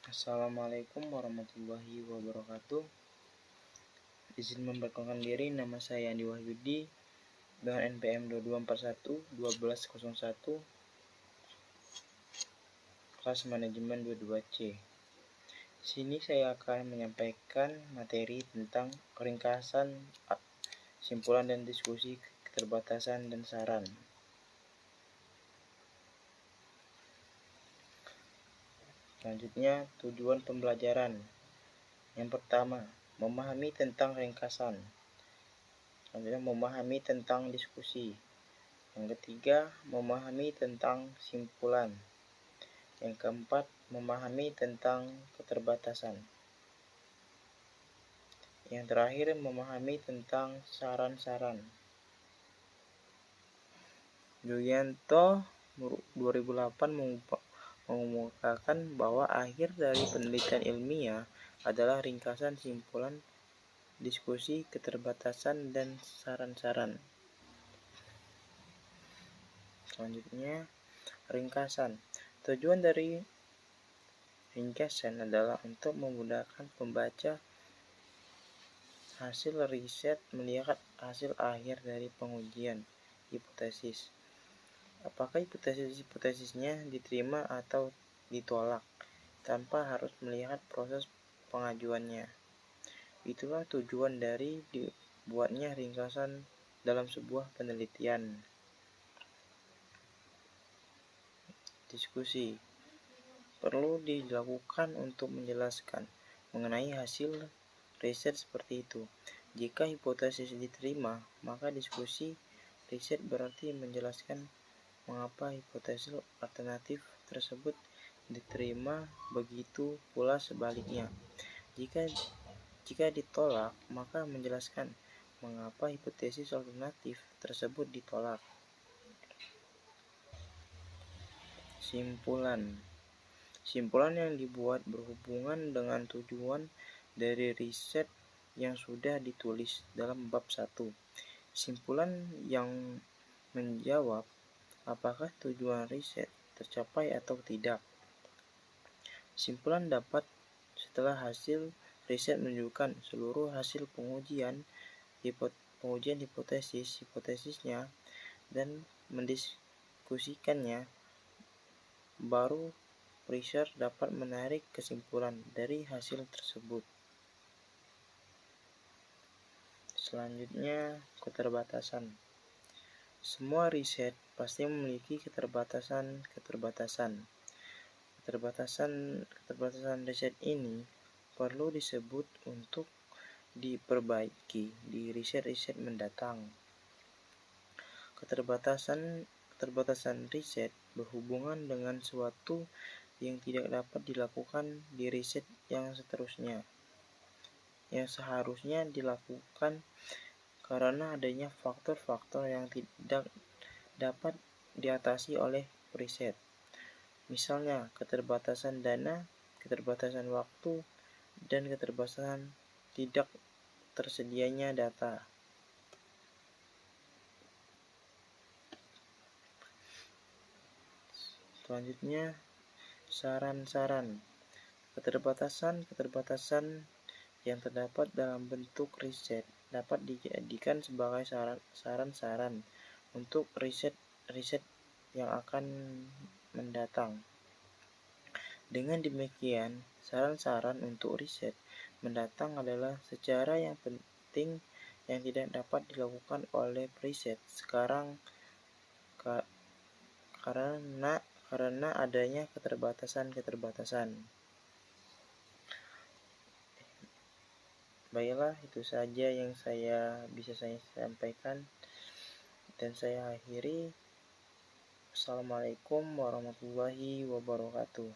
Assalamualaikum warahmatullahi wabarakatuh. Izin memperkenalkan diri, nama saya Andi Wahyudi dengan NPM 2241 1201 kelas manajemen 22C. Sini saya akan menyampaikan materi tentang ringkasan, simpulan dan diskusi, keterbatasan dan saran. Selanjutnya, tujuan pembelajaran. Yang pertama, memahami tentang ringkasan. Selanjutnya, memahami tentang diskusi. Yang ketiga, memahami tentang simpulan. Yang keempat, memahami tentang keterbatasan. Yang terakhir, memahami tentang saran-saran. Yulianto 2008 mengemukakan bahwa akhir dari penelitian ilmiah adalah ringkasan, simpulan, diskusi, keterbatasan, dan saran-saran. Selanjutnya, ringkasan. Tujuan dari ringkasan adalah untuk memudahkan pembaca hasil riset melihat hasil akhir dari pengujian hipotesis. Apakah hipotesisnya diterima atau ditolak tanpa harus melihat proses pengajuannya. Itulah tujuan dari dibuatnya ringkasan dalam sebuah penelitian. Diskusi perlu dilakukan untuk menjelaskan mengenai hasil riset seperti itu. Jika hipotesis diterima, maka diskusi riset berarti menjelaskan mengapa hipotesis alternatif tersebut diterima, begitu pula sebaliknya. Jika ditolak, maka menjelaskan mengapa hipotesis alternatif tersebut ditolak. Simpulan yang dibuat berhubungan dengan tujuan dari riset yang sudah ditulis dalam bab 1. Simpulan yang menjawab apakah tujuan riset tercapai atau tidak. Simpulan dapat setelah hasil riset menunjukkan seluruh hasil pengujian hipotesisnya dan mendiskusikannya, baru researcher dapat menarik kesimpulan dari hasil tersebut. Selanjutnya, keterbatasan. Semua riset pasti memiliki keterbatasan. Keterbatasan riset ini perlu disebut untuk diperbaiki di riset-riset mendatang. Keterbatasan riset berhubungan dengan sesuatu yang tidak dapat dilakukan di riset yang seterusnya, yang seharusnya dilakukan karena adanya faktor-faktor yang tidak dapat diatasi oleh riset. Misalnya, keterbatasan dana, keterbatasan waktu, dan keterbatasan tidak tersedianya data. Selanjutnya, saran-saran. Keterbatasan yang terdapat dalam bentuk riset dapat dijadikan sebagai saran-saran untuk riset yang akan mendatang. Dengan demikian, saran-saran untuk riset mendatang adalah secara yang penting yang tidak dapat dilakukan oleh riset sekarang karena adanya keterbatasan. Baiklah, itu saja yang bisa saya sampaikan dan saya akhiri. Assalamualaikum warahmatullahi wabarakatuh.